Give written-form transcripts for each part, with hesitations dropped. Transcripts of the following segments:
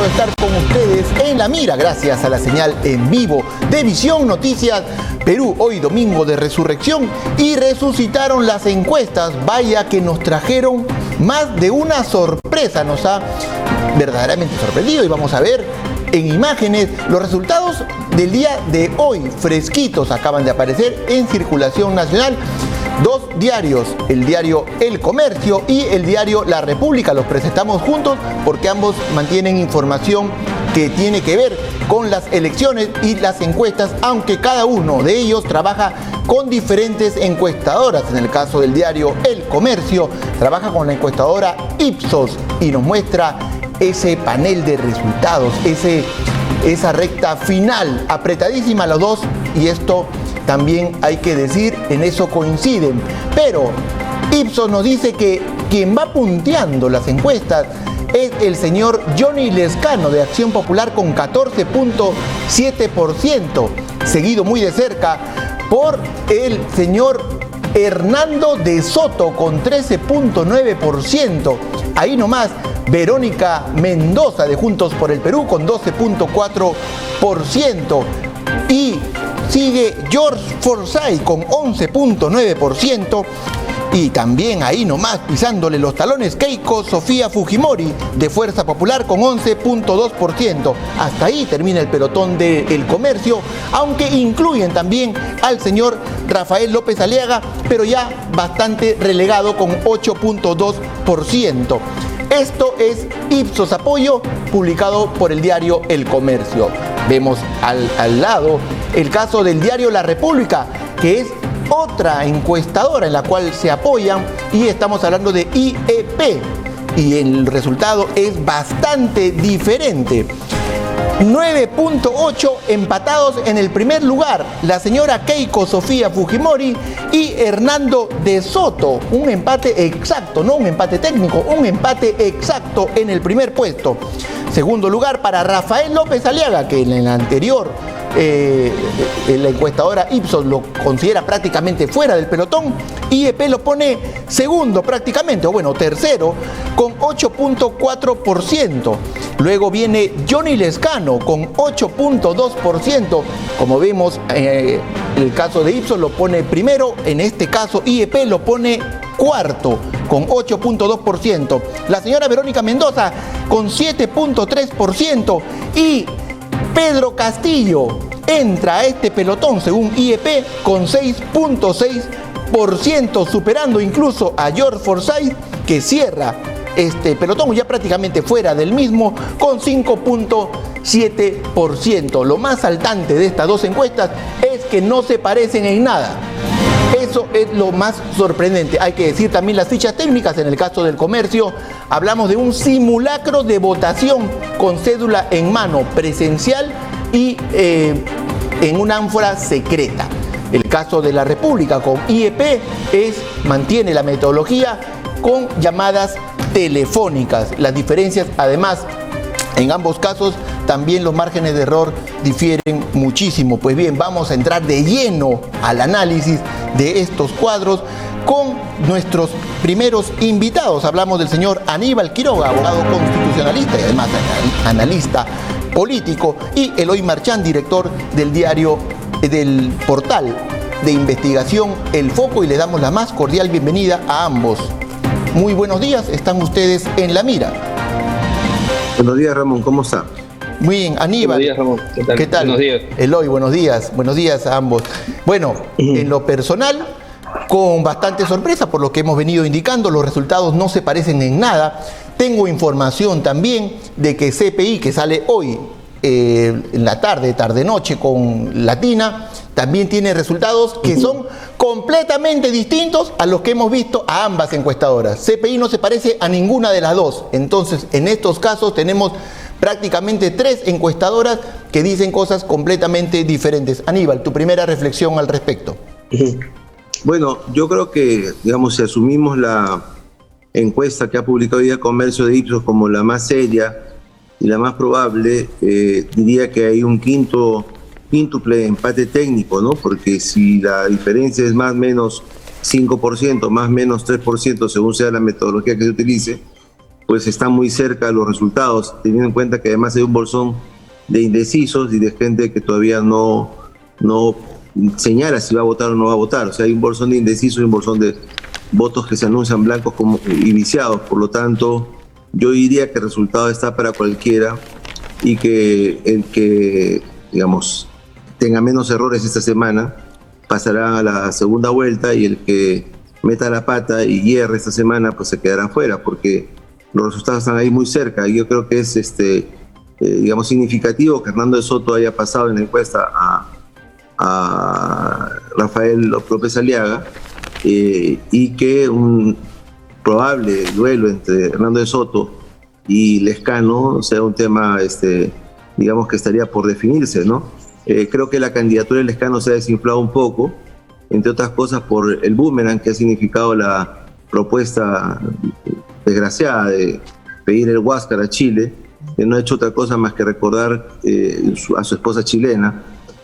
de estar con ustedes en La Mira, gracias a la señal en vivo de Visión Noticias Perú. Hoy domingo de resurrección y resucitaron las encuestas. Vaya que nos trajeron más de una sorpresa, nos ha verdaderamente sorprendido y vamos a ver en imágenes los resultados del día de hoy, fresquitos, acaban de aparecer en circulación nacional. Dos diarios, el diario El Comercio y el diario La República, los presentamos juntos porque ambos mantienen información que tiene que ver con las elecciones y las encuestas, aunque cada uno de ellos trabaja con diferentes encuestadoras. En el caso del diario El Comercio, trabaja con la encuestadora Ipsos y nos muestra ese panel de resultados, esa recta final, apretadísima los dos, y esto también hay que decir, en eso coinciden. Pero Ipsos nos dice que quien va punteando las encuestas es el señor Johnny Lezcano de Acción Popular con 14.7%, seguido muy de cerca por el señor Hernando de Soto con 13.9%. Ahí nomás Verónica Mendoza de Juntos por el Perú con 12.4%. Y sigue George Forsyth con 11.9%. Y también ahí nomás pisándole los talones Keiko Sofía Fujimori de Fuerza Popular con 11.2%. Hasta ahí termina el pelotón del Comercio, aunque incluyen también al señor Rafael López Aliaga, pero ya bastante relegado con 8.2%. Esto es Ipsos Apoyo, publicado por el diario El Comercio. Vemos al lado el caso del diario La República, que es otra encuestadora en la cual se apoyan, y estamos hablando de IEP, y el resultado es bastante diferente. 9.8 empatados en el primer lugar, la señora Keiko Sofía Fujimori y Hernando de Soto. Un empate exacto, no un empate técnico, un empate exacto en el primer puesto. Segundo lugar para Rafael López Aliaga, que en el anterior la encuestadora Ipsos lo considera prácticamente fuera del pelotón. IEP lo pone segundo prácticamente, o bueno, tercero, con 8.4%. Luego viene Johnny Lezcano con 8.2%. Como vemos, el caso de Ipsos lo pone primero, en este caso IEP lo pone cuarto con 8.2%. La señora Verónica Mendoza con 7.3% y Pedro Castillo entra a este pelotón según IEP con 6.6%, superando incluso a George Forsyth, que cierra este pelotón ya prácticamente fuera del mismo con 5.7%. Lo más saltante de estas dos encuestas es que no se parecen en nada. Eso es lo más sorprendente. Hay que decir también las fichas técnicas. En el caso del Comercio, hablamos de un simulacro de votación con cédula en mano, presencial y en una ánfora secreta. El caso de La República con IEP mantiene la metodología con llamadas telefónicas. Las diferencias, además, en ambos casos, también los márgenes de error difieren muchísimo. Pues bien, vamos a entrar de lleno al análisis de estos cuadros con nuestros primeros invitados. Hablamos del señor Aníbal Quiroga, abogado constitucionalista y además analista político, y Eloy Marchán, director del diario, del portal de investigación El Foco, y le damos la más cordial bienvenida a ambos. Muy buenos días, están ustedes en La Mira. Buenos días, Ramón, ¿cómo está? Muy bien, Aníbal. Buenos días, Ramón. ¿Qué tal? Buenos días. Eloy, buenos días a ambos. Bueno, en lo personal, con bastante sorpresa por lo que hemos venido indicando, los resultados no se parecen en nada. Tengo información también de que CPI, que sale hoy en la tarde-noche con Latina, también tiene resultados que son completamente distintos a los que hemos visto a ambas encuestadoras. CPI no se parece a ninguna de las dos. Entonces, en estos casos tenemos prácticamente tres encuestadoras que dicen cosas completamente diferentes. Aníbal, tu primera reflexión al respecto. Bueno, yo creo que, digamos, si asumimos la encuesta que ha publicado hoy día Comercio de Ipsos como la más seria y la más probable, diría que hay un quíntuple empate técnico, ¿no? Porque si la diferencia es más o menos 5%, más o menos 3%, según sea la metodología que se utilice, pues están muy cerca de los resultados, teniendo en cuenta que además hay un bolsón de indecisos y de gente que todavía no señala si va a votar o no va a votar. O sea, hay un bolsón de indecisos y un bolsón de votos que se anuncian blancos y viciados. Por lo tanto, yo diría que el resultado está para cualquiera y que el que, digamos, tenga menos errores esta semana pasará a la segunda vuelta, y el que meta la pata y hierre esta semana pues se quedará fuera, porque los resultados están ahí muy cerca. Yo creo que es digamos, significativo que Hernando de Soto haya pasado en la encuesta a Rafael López Aliaga, y que un probable duelo entre Hernando de Soto y Lezcano sea un tema, digamos, que estaría por definirse, ¿no? Creo que la candidatura de Lezcano se ha desinflado un poco, entre otras cosas por el boomerang que ha significado la propuesta desgraciada de pedir el Huáscar a Chile, que no ha hecho otra cosa más que recordar a su esposa chilena.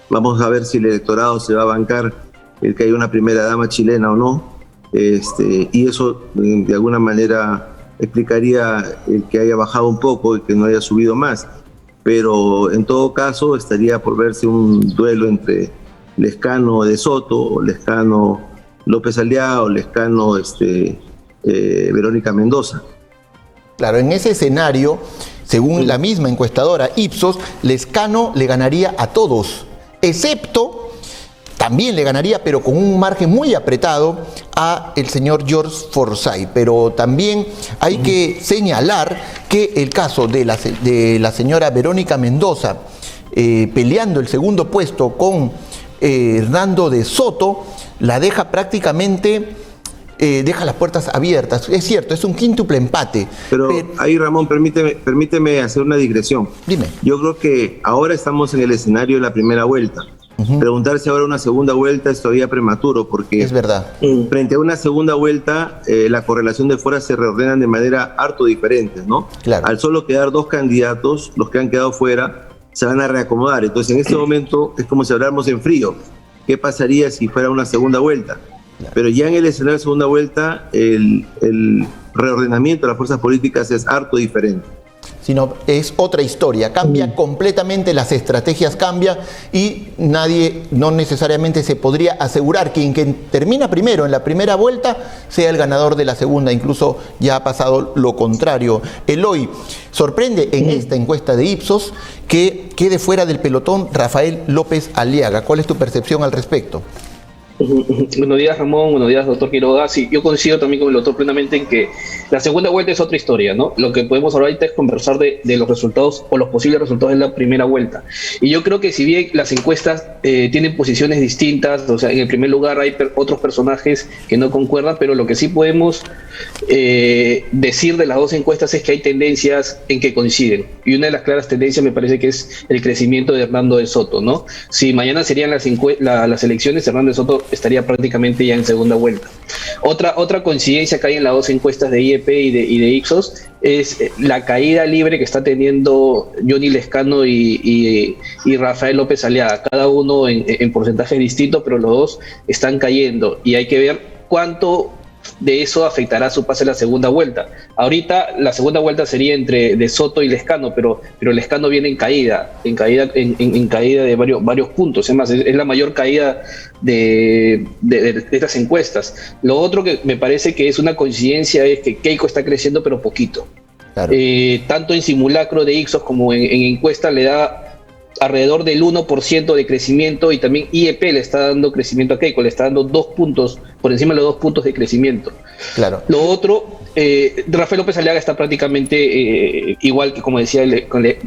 Vamos a ver si el electorado se va a bancar el que haya una primera dama chilena o no, y eso de alguna manera explicaría el que haya bajado un poco y que no haya subido más. Pero en todo caso estaría por verse un duelo entre Lezcano de Soto, o Lezcano López Aliaga, o Lezcano Verónica Mendoza. Claro, en ese escenario, según la misma encuestadora Ipsos, Lezcano le ganaría a todos, excepto, también le ganaría, pero con un margen muy apretado, a el señor George Forsyth. Pero también hay que señalar que el caso de la señora Verónica Mendoza, peleando el segundo puesto con Hernando de Soto, la deja prácticamente, deja las puertas abiertas. Es cierto, es un quíntuple empate. Pero ahí, Ramón, permíteme hacer una digresión. Dime. Yo creo que ahora estamos en el escenario de la primera vuelta. Preguntar si ahora una segunda vuelta es todavía prematuro, porque es verdad. Frente a una segunda vuelta, la correlación de fuerzas se reordenan de manera harto diferente, ¿no? Claro. Al solo quedar dos candidatos, los que han quedado fuera se van a reacomodar. Entonces, en este momento es como si habláramos en frío. ¿Qué pasaría si fuera una segunda vuelta? Claro. Pero ya en el escenario de segunda vuelta, el reordenamiento de las fuerzas políticas es harto diferente. Sino es otra historia, cambia completamente, las estrategias cambian, y nadie, no necesariamente se podría asegurar que quien termina primero en la primera vuelta sea el ganador de la segunda. Incluso ya ha pasado lo contrario. Eloy, sorprende en esta encuesta de Ipsos que quede fuera del pelotón Rafael López Aliaga. ¿Cuál es tu percepción al respecto? Buenos días, Ramón. Buenos días, doctor Quiroga. Sí, yo coincido también con el doctor plenamente en que la segunda vuelta es otra historia, ¿no? Lo que podemos ahorita es conversar de los resultados o los posibles resultados de la primera vuelta. Y yo creo que si bien las encuestas tienen posiciones distintas, o sea, en el primer lugar hay otros personajes que no concuerdan, pero lo que sí podemos decir de las dos encuestas es que hay tendencias en que coinciden. Y una de las claras tendencias me parece que es el crecimiento de Hernando de Soto, ¿no? Si mañana serían las elecciones, Hernando de Soto estaría prácticamente ya en segunda vuelta. Otra coincidencia que hay en las dos encuestas de IEP y de Ipsos es la caída libre que está teniendo Johnny Lezcano y Rafael López Aliaga, cada uno en porcentajes distintos, pero los dos están cayendo, y hay que ver cuánto de eso afectará su pase a la segunda vuelta. Ahorita la segunda vuelta sería entre De Soto y Lezcano, pero Lezcano viene en caída de varios puntos. Es más, es la mayor caída de estas encuestas. Lo otro que me parece que es una coincidencia es que Keiko está creciendo, pero poquito. Claro. Tanto en simulacro de Ipsos como en encuesta le da alrededor del 1% de crecimiento, y también IEP le está dando crecimiento a Keiko, le está dando 2 puntos, por encima de los 2 puntos de crecimiento. Claro. Lo otro, Rafael López Aliaga está prácticamente igual que, como decía,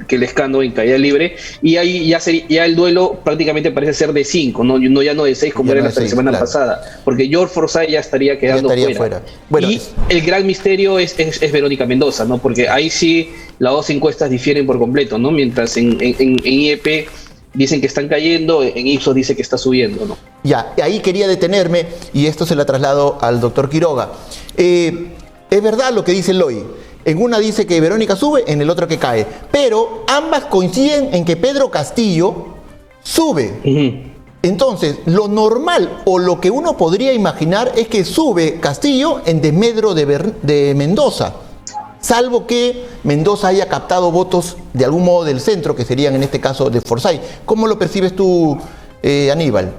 que Lezcano en caída libre, y ahí ya el duelo prácticamente parece ser de 5, ya no de 6 como era la semana pasada, porque George Forsyth ya estaría quedando fuera. Bueno, y el gran misterio es Verónica Mendoza, ¿no? Porque ahí sí las dos encuestas difieren por completo, ¿no? Mientras en IEP dicen que están cayendo, en Ipsos dice que está subiendo, ¿no? Ya, ahí quería detenerme, y esto se lo traslado al doctor Quiroga. Es verdad lo que dice Eloy. En una dice que Verónica sube, en el otro que cae. Pero ambas coinciden en que Pedro Castillo sube. Entonces, lo normal o lo que uno podría imaginar es que sube Castillo en desmedro de Mendoza. salvo que Mendoza haya captado votos de algún modo del centro, que serían en este caso de Forsyth. ¿Cómo lo percibes tú, Aníbal?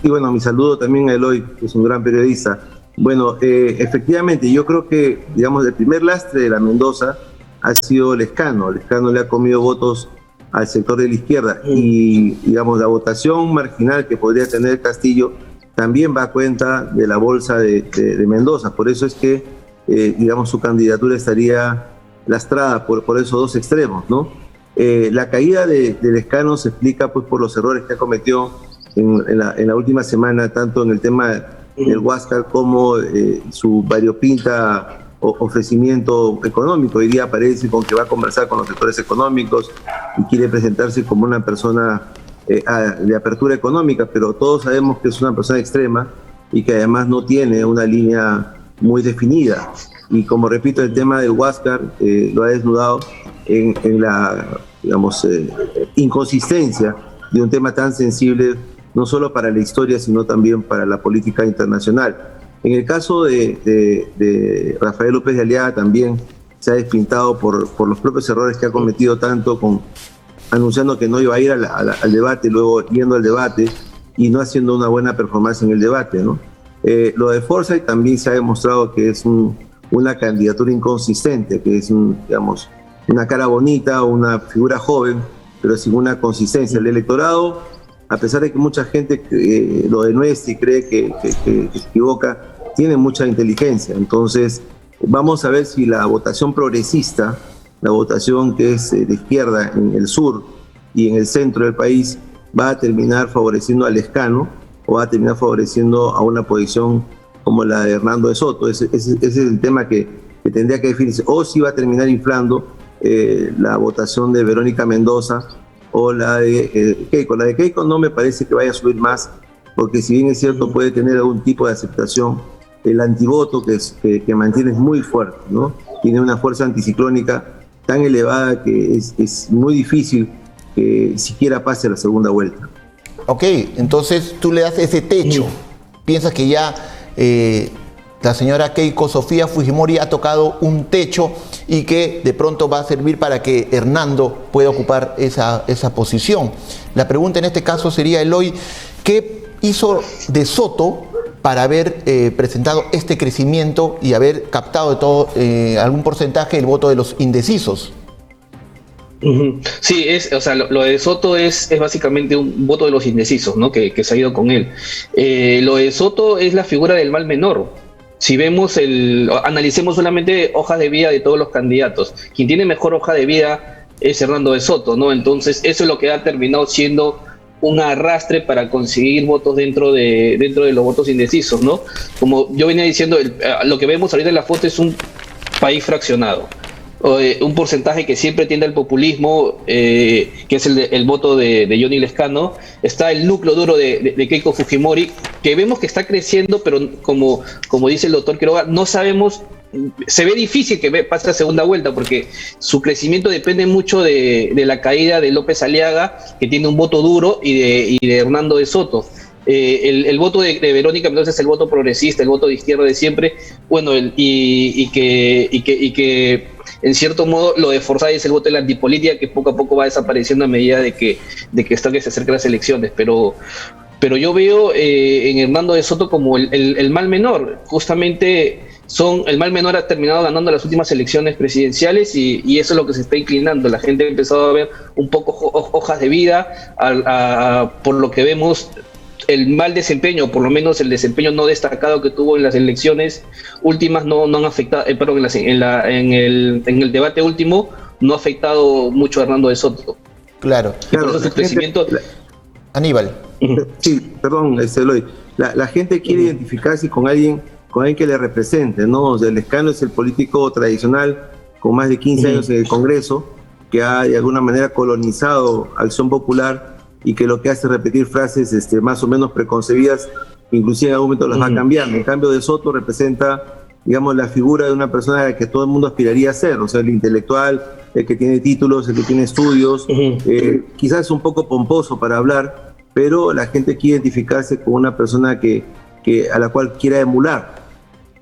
Y bueno, mi saludo también a Eloy, que es un gran periodista. Bueno, efectivamente, yo creo que, digamos, el primer lastre de la Mendoza ha sido Lescano. Lescano le ha comido votos al sector de la izquierda y, digamos, la votación marginal que podría tener Castillo también va a cuenta de la bolsa de Mendoza. Por eso es que, digamos, su candidatura estaría lastrada por esos dos extremos, ¿no? La caída de Lescano se explica pues por los errores que ha cometido en la última semana, tanto en el tema del Huáscar como su variopinta ofrecimiento económico. Hoy día aparece con que va a conversar con los sectores económicos y quiere presentarse como una persona de apertura económica, pero todos sabemos que es una persona extrema y que además no tiene una línea muy definida. Y como repito, el tema del Huáscar lo ha desnudado en la, digamos, inconsistencia de un tema tan sensible, no solo para la historia, sino también para la política internacional. En el caso de Rafael López de Aliaga también se ha despintado por los propios errores que ha cometido, tanto anunciando que no iba a ir al debate, luego yendo al debate y no haciendo una buena performance en el debate, ¿no? Lo de Forsyth también se ha demostrado que es una candidatura inconsistente, que es digamos, una cara bonita, una figura joven, pero sin una consistencia. El electorado, a pesar de que mucha gente lo denuestra y cree que se equivoca, tiene mucha inteligencia. Entonces, vamos a ver si la votación progresista, la votación que es de izquierda en el sur y en el centro del país, va a terminar favoreciendo a Lescano o va a terminar favoreciendo a una posición como la de Hernando de Soto. Ese es el tema que tendría que definirse. O si va a terminar inflando la votación de Verónica Mendoza o la de Keiko. La de Keiko no me parece que vaya a subir más, porque si bien es cierto puede tener algún tipo de aceptación, el antivoto que mantiene es muy fuerte, ¿no? Tiene una fuerza anticiclónica tan elevada que es muy difícil que siquiera pase a la segunda vuelta. Ok, entonces tú le das ese techo. Piensas que ya la señora Keiko Sofía Fujimori ha tocado un techo y que de pronto va a servir para que Hernando pueda ocupar esa posición. La pregunta en este caso sería, Eloy, ¿qué hizo de Soto para haber presentado este crecimiento y haber captado de todo algún porcentaje el voto de los indecisos? Sí, o sea, lo de Soto es básicamente un voto de los indecisos, ¿no? Que se ha ido con él. Lo de Soto es la figura del mal menor. Si vemos analicemos solamente hojas de vida de todos los candidatos, quien tiene mejor hoja de vida es Hernando de Soto, ¿no? Entonces eso es lo que ha terminado siendo un arrastre para conseguir votos dentro de los votos indecisos, ¿no? Como yo venía diciendo, lo que vemos ahorita en la foto es un país fraccionado. Un porcentaje que siempre tiende al populismo, que es el voto de Johnny Lescano. Está el núcleo duro de Keiko Fujimori, que vemos que está creciendo, pero como dice el doctor Quiroga, no sabemos, se ve difícil que pase la segunda vuelta, porque su crecimiento depende mucho de la caída de López Aliaga, que tiene un voto duro, y de Hernando de Soto. El voto de Verónica Mendoza es el voto progresista, el voto de izquierda de siempre, bueno, y que en cierto modo lo de Forsyth es el voto de la antipolítica, que poco a poco va desapareciendo a medida de que se acercan las elecciones, pero yo veo en Hernando de Soto como el mal menor. Justamente el mal menor ha terminado ganando las últimas elecciones presidenciales y eso es lo que se está inclinando. La gente ha empezado a ver un poco hojas de vida, por lo que vemos el mal desempeño, por lo menos el desempeño no destacado que tuvo en las elecciones últimas, no han afectado, perdón, en el debate último no ha afectado mucho a Hernando de Soto. Claro. Por eso su crecimiento... Aníbal. Sí, perdón, Eloy. La gente quiere identificarse con alguien que le represente, ¿no? O sea, Lescano es el político tradicional con más de 15 años en el Congreso, que ha de alguna manera colonizado Acción Popular y que lo que hace es repetir frases más o menos preconcebidas, inclusive en algún momento las va cambiando. En cambio, de Soto representa, digamos, la figura de una persona a la que todo el mundo aspiraría a ser, o sea, el intelectual, el que tiene títulos, el que tiene estudios, quizás un poco pomposo para hablar, pero la gente quiere identificarse con una persona a la cual quiera emular.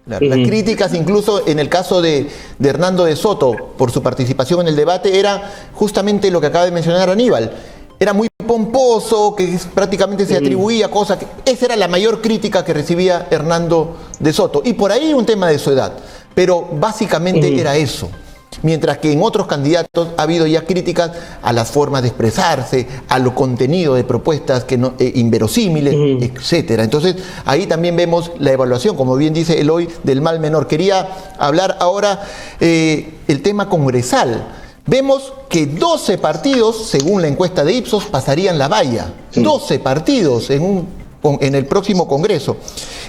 Claro, las críticas, incluso en el caso de Hernando de Soto, por su participación en el debate, era justamente lo que acaba de mencionar Aníbal. Era muy pomposo, que prácticamente se atribuía cosas. Esa era la mayor crítica que recibía Hernando de Soto. Y por ahí un tema de su edad. Pero básicamente era eso. Mientras que en otros candidatos ha habido ya críticas a las formas de expresarse, a lo contenido de propuestas que no, inverosímiles, etcétera. Entonces, ahí también vemos la evaluación, como bien dice Eloy, del mal menor. Quería hablar ahora el tema congresal. Vemos que 12 partidos, según la encuesta de Ipsos, pasarían la valla. 12 partidos en el próximo Congreso.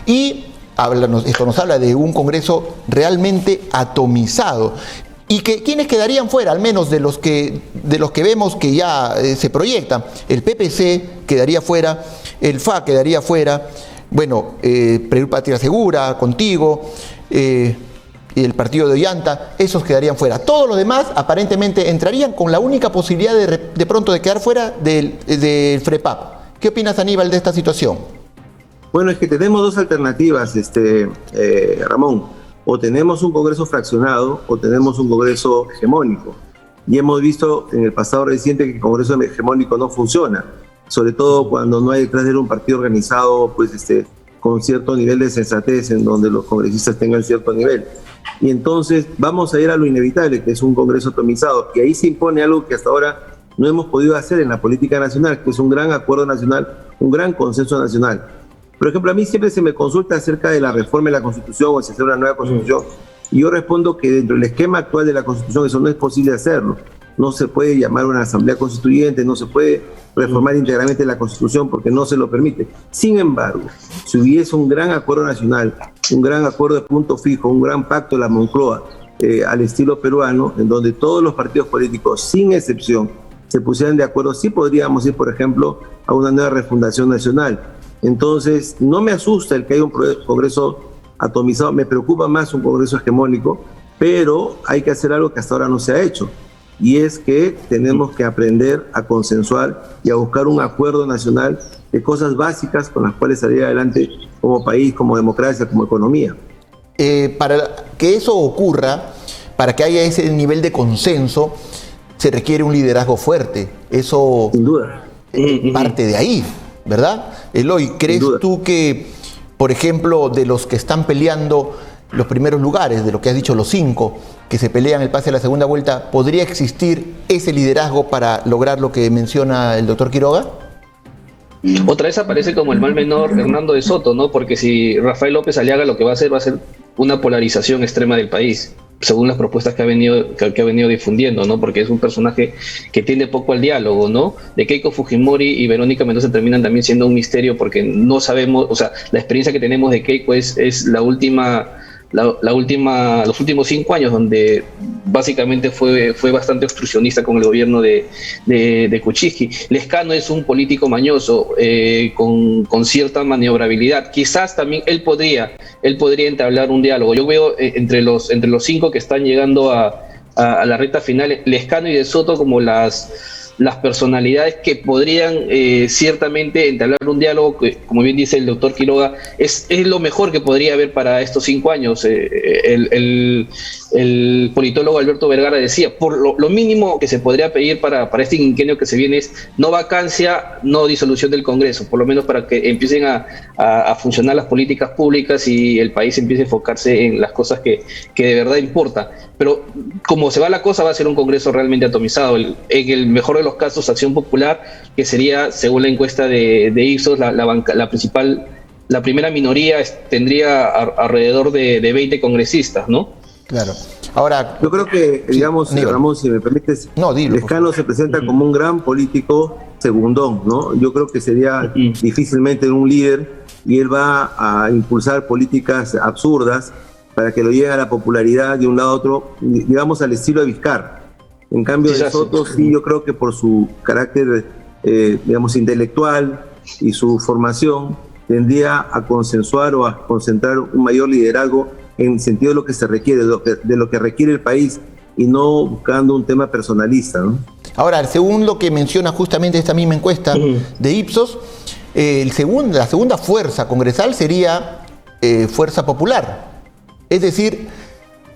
Y esto nos habla de un Congreso realmente atomizado. Y que quienes quedarían fuera, al menos de los que vemos que ya se proyectan. El PPC quedaría fuera, el FA quedaría fuera, bueno, Perú Patria Segura, Contigo, y el partido de Ollanta, esos quedarían fuera. Todos los demás aparentemente entrarían con la única posibilidad de pronto de quedar fuera del FREPAP. ¿Qué opinas, Aníbal, de esta situación? Bueno, es que tenemos dos alternativas, Ramón. O tenemos un Congreso fraccionado o tenemos un Congreso hegemónico. Y hemos visto en el pasado reciente que el Congreso hegemónico no funciona, sobre todo cuando no hay detrás de él un partido organizado pues, con cierto nivel de sensatez en donde los congresistas tengan cierto nivel. Y entonces vamos a ir a lo inevitable, que es un Congreso atomizado, y ahí se impone algo que hasta ahora no hemos podido hacer en la política nacional, que es un gran acuerdo nacional, un gran consenso nacional. Por ejemplo, a mí siempre se me consulta acerca de la reforma de la Constitución o si hacer una nueva Constitución. Y yo respondo que dentro del esquema actual de la Constitución eso no es posible hacerlo. No se puede llamar una asamblea constituyente, no se puede reformar íntegramente la Constitución porque no se lo permite. Sin embargo, si hubiese un gran acuerdo nacional, un gran acuerdo de punto fijo, un gran pacto de la Moncloa al estilo peruano, en donde todos los partidos políticos, sin excepción, se pusieran de acuerdo, sí podríamos ir, por ejemplo, a una nueva refundación nacional. Entonces, no me asusta el que haya un Congreso atomizado, me preocupa más un Congreso hegemónico, pero hay que hacer algo que hasta ahora no se ha hecho, y es que tenemos que aprender a consensuar y a buscar un acuerdo nacional de cosas básicas con las cuales salir adelante como país, como democracia, como economía. Para que eso ocurra, para que haya ese nivel de consenso, se requiere un liderazgo fuerte. Eso sin duda parte de ahí, ¿verdad? Eloy, ¿crees tú que, por ejemplo, de los que están peleando los primeros lugares, de lo que has dicho, los 5, que se pelean el pase a la segunda vuelta, podría existir ese liderazgo para lograr lo que menciona el doctor Quiroga? Otra vez aparece como el mal menor Hernando de Soto, ¿no? Porque si Rafael López Aliaga lo que va a ser una polarización extrema del país, según las propuestas que ha venido difundiendo, ¿no? Porque es un personaje que tiende poco al diálogo, ¿no? De Keiko Fujimori y Verónica Mendoza terminan también siendo un misterio porque no sabemos, o sea, la experiencia que tenemos de Keiko es los últimos 5 años, donde básicamente fue bastante obstruccionista con el gobierno de Kuczynski. Lescano es un político mañoso, con cierta maniobrabilidad. Quizás también él podría entablar un diálogo. Yo veo entre los 5 que están llegando a la recta final, Lescano y De Soto como las personalidades que podrían ciertamente entablar un diálogo que, como bien dice el doctor Quiroga, es lo mejor que podría haber para estos 5 años. El politólogo Alberto Vergara decía, por lo mínimo que se podría pedir para este quinquenio que se viene es no vacancia, no disolución del Congreso, por lo menos para que empiecen a funcionar las políticas públicas y el país empiece a enfocarse en las cosas que de verdad importan. Pero como se va la cosa, va a ser un Congreso realmente atomizado. En el mejor de los casos, Acción Popular, que sería, según la encuesta de Ipsos, la primera minoría tendría alrededor de 20 congresistas, ¿no? Claro. Ahora, yo creo que, digamos, Ramón, si me permites, Lescano se presenta como un gran político segundón, ¿no? Yo creo que sería difícilmente un líder y él va a impulsar políticas absurdas para que lo llegue a la popularidad de un lado a otro, digamos, al estilo de Vizcarra. En cambio, De Soto, sí, yo creo que por su carácter, digamos, intelectual y su formación, tendría a consensuar o a concentrar un mayor liderazgo en el sentido de lo que se requiere, de lo que requiere el país, y no buscando un tema personalista, ¿no? Ahora, según lo que menciona justamente esta misma encuesta de Ipsos, la segunda fuerza congresal sería Fuerza Popular. Es decir,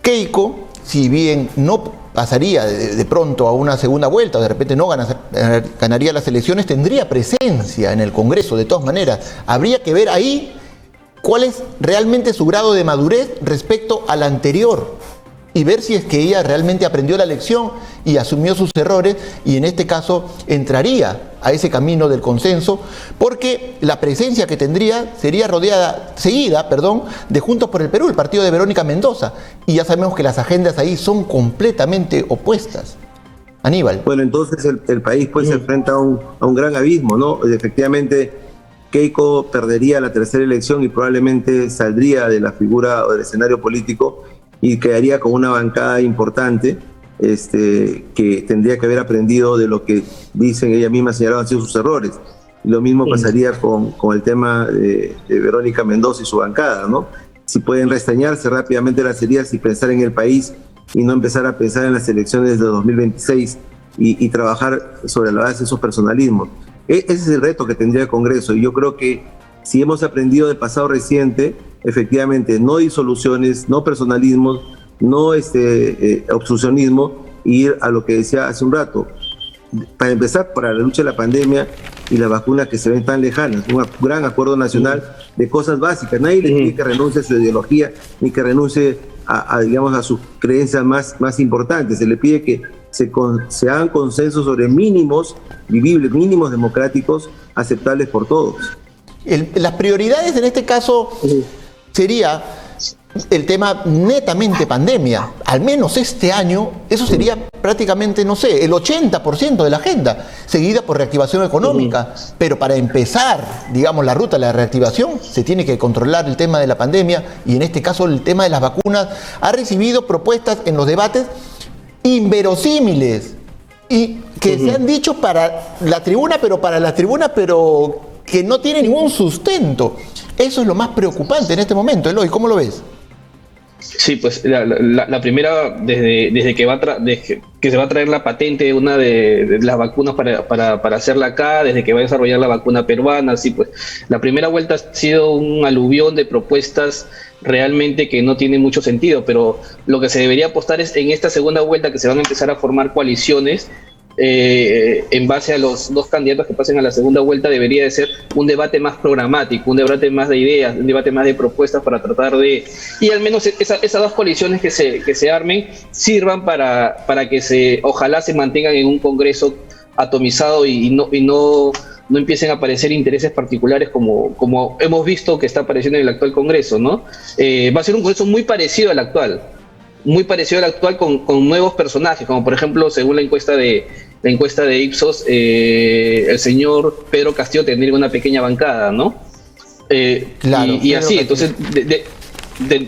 Keiko, si bien no pasaría de pronto a una segunda vuelta, o de repente no ganaría las elecciones, tendría presencia en el Congreso de todas maneras. Habría que ver ahí cuál es realmente su grado de madurez respecto al anterior y ver si es que ella realmente aprendió la lección y asumió sus errores y en este caso entraría a ese camino del consenso, porque la presencia que tendría sería seguida de Juntos por el Perú, el partido de Verónica Mendoza, y ya sabemos que las agendas ahí son completamente opuestas. Aníbal. Bueno, entonces el país pues se enfrenta a un gran abismo, ¿no? Efectivamente, Keiko perdería la tercera elección y probablemente saldría de la figura o del escenario político y quedaría con una bancada importante que tendría que haber aprendido de lo que dicen ella misma señalado han sido sus errores. Y lo mismo pasaría con el tema de Verónica Mendoza y su bancada, ¿no? Si pueden restañarse rápidamente las heridas y pensar en el país y no empezar a pensar en las elecciones de 2026 y trabajar sobre la base de esos personalismos. Ese es el reto que tendría el Congreso y yo creo que si hemos aprendido del pasado reciente, efectivamente, no disoluciones, no personalismos, no obstruccionismo, y ir a lo que decía hace un rato. Para empezar, para la lucha de la pandemia y las vacunas que se ven tan lejanas, un gran acuerdo nacional de cosas básicas. Nadie le pide que renuncie a su ideología ni que renuncie digamos, a sus creencias más importantes. Se le pide que se hagan consensos sobre mínimos vivibles, mínimos democráticos aceptables por todos. Las prioridades en este caso sería el tema netamente pandemia. Al menos este año, eso sería prácticamente, no sé, el 80% de la agenda, seguida por reactivación económica. Pero para empezar, digamos, la ruta de la reactivación, se tiene que controlar el tema de la pandemia y en este caso el tema de las vacunas ha recibido propuestas en los debates inverosímiles y que se han dicho para la tribuna, pero que no tiene ningún sustento. Eso es lo más preocupante en este momento. Eloy, ¿cómo lo ves? Sí, pues la primera, desde que se va a traer la patente de una de las vacunas para hacerla acá, desde que va a desarrollar la vacuna peruana, sí, pues la primera vuelta ha sido un aluvión de propuestas realmente que no tiene mucho sentido, pero lo que se debería apostar es en esta segunda vuelta que se van a empezar a formar coaliciones. En base a los dos candidatos que pasen a la segunda vuelta, debería de ser un debate más programático, un debate más de ideas, un debate más de propuestas para tratar de... Y al menos esas dos coaliciones que se armen sirvan para que ojalá se mantengan en un Congreso atomizado y no empiecen a aparecer intereses particulares como hemos visto que está apareciendo en el actual Congreso, ¿no? Va a ser un Congreso muy parecido al actual con nuevos personajes, como por ejemplo, según la encuesta de Ipsos, el señor Pedro Castillo tendría una pequeña bancada, ¿no? Claro. Y así, entonces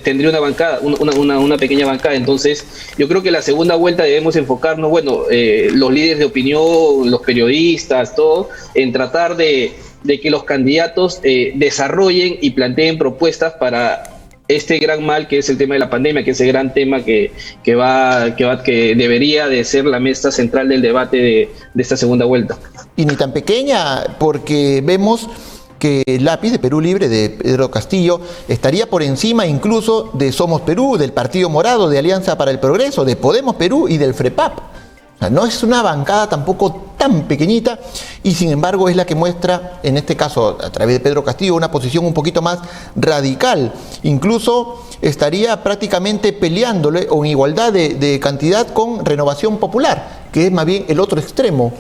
tendría una bancada, una pequeña bancada. Entonces, yo creo que la segunda vuelta debemos enfocarnos, los líderes de opinión, los periodistas, todo, en tratar de que los candidatos desarrollen y planteen propuestas para este gran mal que es el tema de la pandemia, que es el gran tema que debería de ser la mesa central del debate de esta segunda vuelta. Y ni tan pequeña, porque vemos que el lápiz de Perú Libre de Pedro Castillo estaría por encima incluso de Somos Perú, del Partido Morado, de Alianza para el Progreso, de Podemos Perú y del FREPAP. O sea, no es una bancada tampoco tan pequeñita y sin embargo es la que muestra, en este caso a través de Pedro Castillo, una posición un poquito más radical. Incluso estaría prácticamente peleándole o en igualdad de cantidad con Renovación Popular, que es más bien el otro extremo,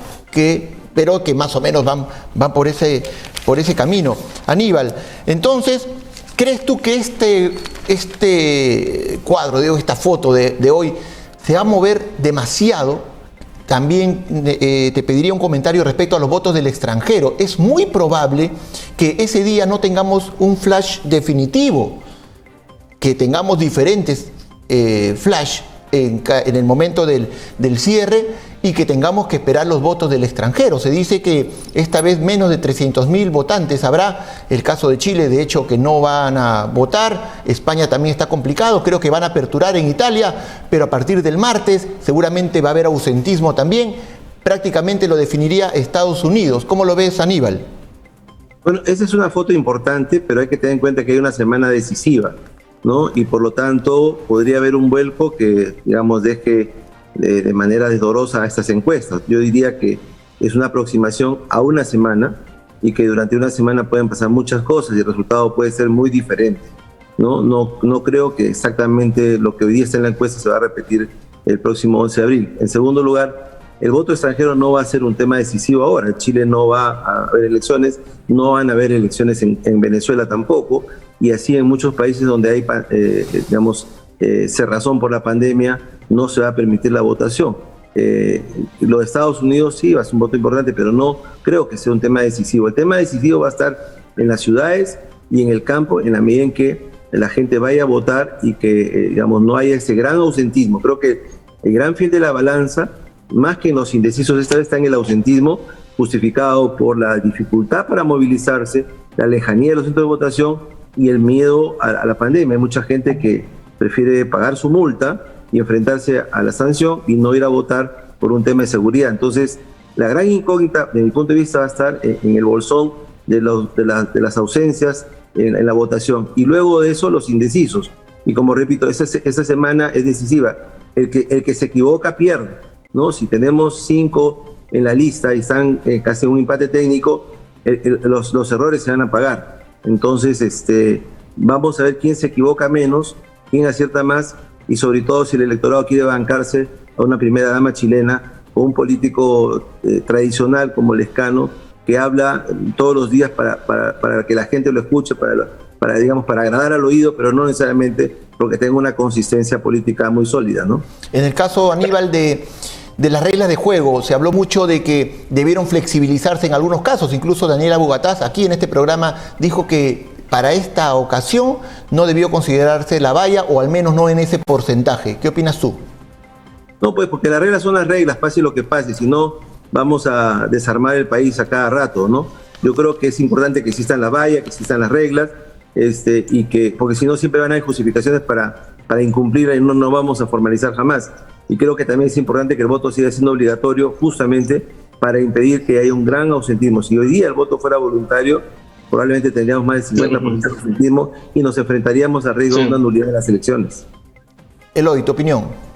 pero que más o menos van por ese camino. Aníbal, entonces, ¿crees tú que este cuadro, esta foto de hoy, se va a mover demasiado? También te pediría un comentario respecto a los votos del extranjero. Es muy probable que ese día no tengamos un flash definitivo, que tengamos diferentes flash en el momento del cierre y que tengamos que esperar los votos del extranjero. Se dice que esta vez menos de 300.000 votantes habrá. El caso de Chile, de hecho, que no van a votar. España también está complicado. Creo que van a aperturar en Italia, pero a partir del martes seguramente va a haber ausentismo también. Prácticamente lo definiría Estados Unidos. ¿Cómo lo ves, Aníbal? Bueno, esa es una foto importante, pero hay que tener en cuenta que hay una semana decisiva. ¿no? Y por lo tanto podría haber un vuelco que, digamos, deje de manera desdorosa a estas encuestas. Yo diría que es una aproximación a una semana y que durante una semana pueden pasar muchas cosas y el resultado puede ser muy diferente. No creo que exactamente lo que hoy día está en la encuesta se va a repetir el próximo 11 de abril. En segundo lugar, el voto extranjero no va a ser un tema decisivo ahora. En Chile no va a haber elecciones, no van a haber elecciones en Venezuela tampoco, y así en muchos países donde hay, cerrazón por la pandemia, no se va a permitir la votación. Los de Estados Unidos sí va a ser un voto importante, pero no creo que sea un tema decisivo. El tema decisivo va a estar en las ciudades y en el campo, en la medida en que la gente vaya a votar y que no haya ese gran ausentismo. Creo que el gran fin de la balanza, más que en los indecisos, esta vez está en el ausentismo, justificado por la dificultad para movilizarse, la lejanía de los centros de votación y el miedo a la pandemia. Hay mucha gente que prefiere pagar su multa y enfrentarse a la sanción y no ir a votar por un tema de seguridad. Entonces, la gran incógnita, de mi punto de vista, va a estar en el bolsón de las ausencias en la votación. Y luego de eso, los indecisos. Y como repito, esa semana es decisiva. El que se equivoca pierde, ¿no? Si tenemos 5 en la lista y están casi en un empate técnico, los errores se van a pagar. Entonces, vamos a ver quién se equivoca menos, quién acierta más, y sobre todo si el electorado quiere bancarse a una primera dama chilena o un político tradicional como Lescano, que habla todos los días para que la gente lo escuche, para agradar al oído, pero no necesariamente porque tenga una consistencia política muy sólida, ¿no? En el caso, Aníbal, de las reglas de juego, se habló mucho de que debieron flexibilizarse en algunos casos. Incluso Daniela Bugatás, aquí en este programa, dijo que para esta ocasión no debió considerarse la valla, o al menos no en ese porcentaje. ¿Qué opinas tú? No, pues porque las reglas son las reglas, pase lo que pase, si no vamos a desarmar el país a cada rato, ¿no? Yo creo que es importante que existan la valla, que existan las reglas, porque si no siempre van a haber justificaciones para incumplir y no vamos a formalizar jamás. Y creo que también es importante que el voto siga siendo obligatorio justamente para impedir que haya un gran ausentismo. Si hoy día el voto fuera voluntario, probablemente tendríamos más del 50% de ausentismo y nos enfrentaríamos al riesgo de una nulidad de las elecciones. Eloy, ¿tu opinión?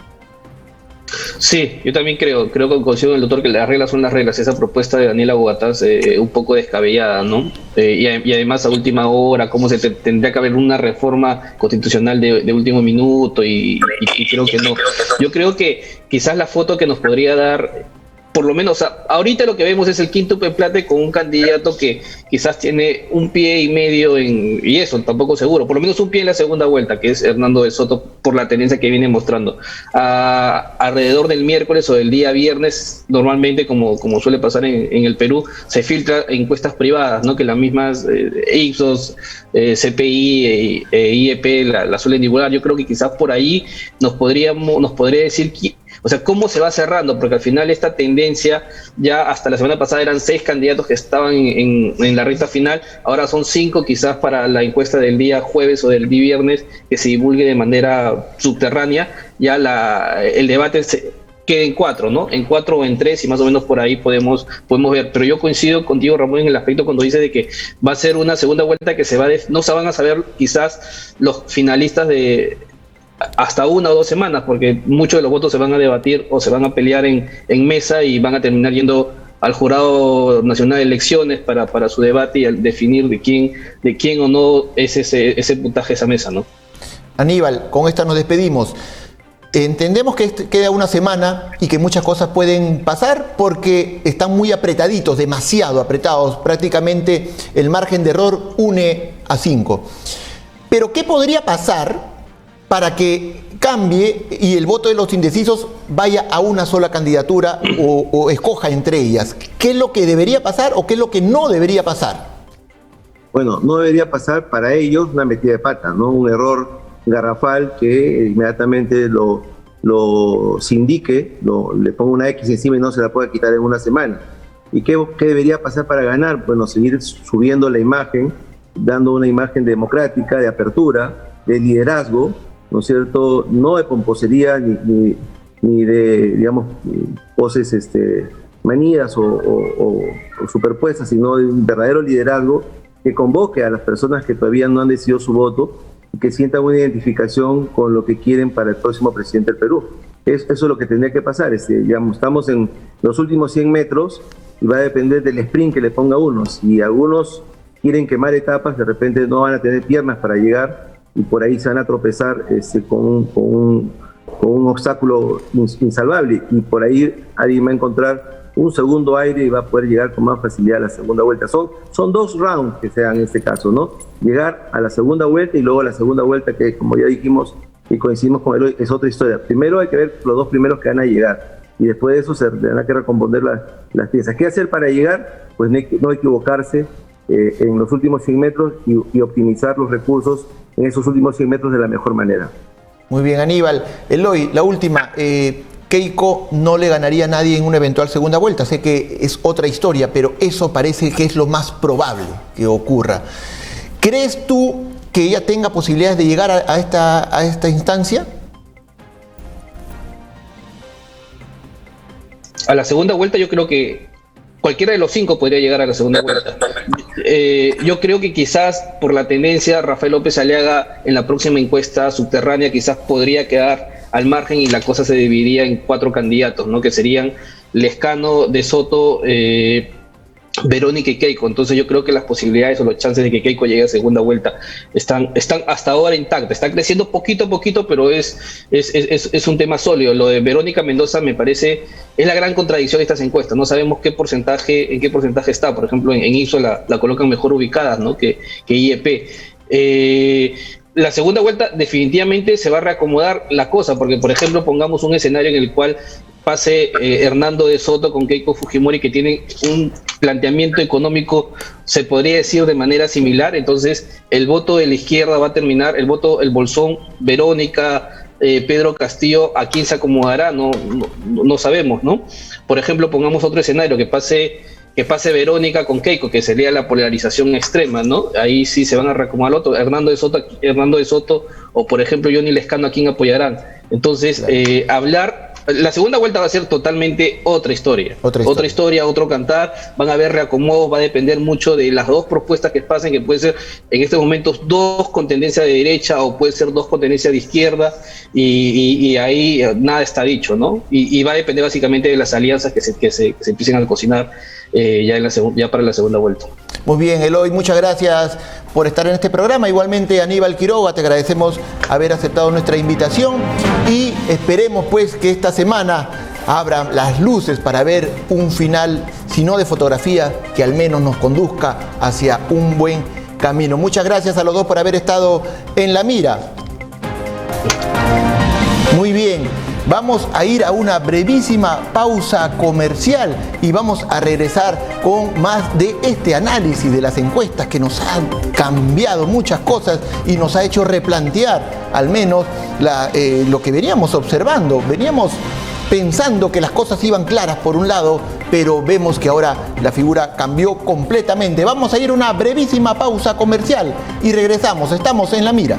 Sí, yo también creo que coincido con el doctor que las reglas son las reglas. Esa propuesta de Daniela Bugatás un poco descabellada, ¿no? Y además a última hora, cómo tendría que haber una reforma constitucional de último minuto y creo que no. Yo creo que quizás la foto que nos podría dar, por lo menos ahorita lo que vemos es el quíntuple plate con un candidato que quizás tiene un pie y medio y eso, tampoco seguro, por lo menos un pie en la segunda vuelta, que es Hernando de Soto, por la tendencia que viene mostrando. Alrededor del miércoles o del día viernes, normalmente, como suele pasar en el Perú, se filtra encuestas privadas, ¿no? Que las mismas Ipsos, CPI e IEP la suelen divulgar. Yo creo que quizás por ahí nos podría decir cómo se va cerrando, porque al final esta tendencia, ya hasta la semana pasada eran 6 candidatos que estaban en la recta final, ahora son 5 quizás para la encuesta del día jueves o del día viernes, que se divulgue de manera subterránea, ya el debate queda en 4, ¿no? En 4 o en 3, y más o menos por ahí podemos ver. Pero yo coincido contigo, Ramón, en el aspecto cuando dice de que va a ser una segunda vuelta que no se van a saber quizás los finalistas de hasta 1 o 2 semanas, porque muchos de los votos se van a debatir o se van a pelear en mesa y van a terminar yendo al Jurado Nacional de Elecciones para su debate y al definir de quién o no es ese puntaje, esa mesa, ¿no? Aníbal, con esta nos despedimos. Entendemos que queda una semana y que muchas cosas pueden pasar porque están muy apretaditos, demasiado apretados. Prácticamente el margen de error une a 5. Pero ¿qué podría pasar para que cambie y el voto de los indecisos vaya a una sola candidatura o escoja entre ellas? ¿Qué es lo que debería pasar o qué es lo que no debería pasar? Bueno, no debería pasar para ellos una metida de pata, ¿no? Un error garrafal que inmediatamente lo sindique, le ponga una X encima y no se la pueda quitar en una semana. ¿Y qué debería pasar para ganar? Bueno, seguir subiendo la imagen, dando una imagen democrática, de apertura, de liderazgo, ¿no es cierto? No de pomposería ni de, digamos, poses manías o superpuestas, sino de un verdadero liderazgo que convoque a las personas que todavía no han decidido su voto y que sientan una identificación con lo que quieren para el próximo presidente del Perú. Eso es lo que tendría que pasar. Digamos, estamos en los últimos 100 metros y va a depender del sprint que le ponga uno. Si algunos quieren quemar etapas, de repente no van a tener piernas para llegar y por ahí se van a tropezar con un obstáculo insalvable, y por ahí alguien va a encontrar un segundo aire y va a poder llegar con más facilidad a la segunda vuelta. Son 2 rounds que se dan en este caso, ¿no? Llegar a la segunda vuelta y luego a la segunda vuelta, que como ya dijimos y coincidimos con él, es otra historia. Primero hay que ver los 2 primeros que van a llegar y después de eso se tendrá que recomponer las piezas. ¿Qué hacer para llegar? Pues no equivocarse en los últimos 100 metros y optimizar los recursos en esos últimos 100 metros de la mejor manera. Muy bien, Aníbal. Eloy, la última. Keiko no le ganaría a nadie en una eventual segunda vuelta. Sé que es otra historia, pero eso parece que es lo más probable que ocurra. ¿Crees tú que ella tenga posibilidades de llegar a esta instancia? A la segunda vuelta yo creo que cualquiera de los 5 podría llegar a la segunda vuelta. Yo creo que quizás por la tendencia Rafael López Aliaga en la próxima encuesta subterránea quizás podría quedar al margen y la cosa se dividiría en 4 candidatos, ¿no? Que serían Lescano, De Soto, Verónica y Keiko. Entonces yo creo que las posibilidades o los chances de que Keiko llegue a segunda vuelta están hasta ahora intactas. Está creciendo poquito a poquito, pero es un tema sólido. Lo de Verónica Mendoza me parece es la gran contradicción de estas encuestas. No sabemos en qué porcentaje está. Por ejemplo, en Ipsos la colocan mejor ubicada, ¿no? que IEP. La segunda vuelta definitivamente se va a reacomodar la cosa, porque por ejemplo pongamos un escenario en el cual pase Hernando de Soto con Keiko Fujimori, que tienen un planteamiento económico, se podría decir, de manera similar. Entonces el voto de la izquierda va a terminar, el bolsón Verónica, Pedro Castillo, ¿a quién se acomodará? No sabemos, ¿no? Por ejemplo, pongamos otro escenario, que pase Verónica con Keiko, que sería la polarización extrema, ¿no? Ahí sí se van a reacomodar al otro, Hernando de Soto, o por ejemplo Johnny Lescano, ¿a quién apoyarán? Entonces, la segunda vuelta va a ser totalmente otra historia, otro cantar. Van a haber reacomodos, va a depender mucho de las 2 propuestas que pasen, que puede ser en estos momentos 2 con tendencia de derecha o puede ser 2 con tendencia de izquierda, y ahí nada está dicho, ¿no? Y va a depender básicamente de las alianzas que se empiecen a cocinar ya para la segunda vuelta. Muy bien, Eloy, muchas gracias por estar en este programa. Igualmente, Aníbal Quiroga, te agradecemos haber aceptado nuestra invitación y esperemos pues que esta semana abran las luces para ver un final, si no de fotografía, que al menos nos conduzca hacia un buen camino. Muchas gracias a los 2 por haber estado en La Mira. Muy bien. Vamos a ir a una brevísima pausa comercial y vamos a regresar con más de este análisis de las encuestas que nos han cambiado muchas cosas y nos ha hecho replantear al menos lo que veníamos observando. Veníamos pensando que las cosas iban claras por un lado, pero vemos que ahora la figura cambió completamente. Vamos a ir a una brevísima pausa comercial y regresamos. Estamos en La Mira.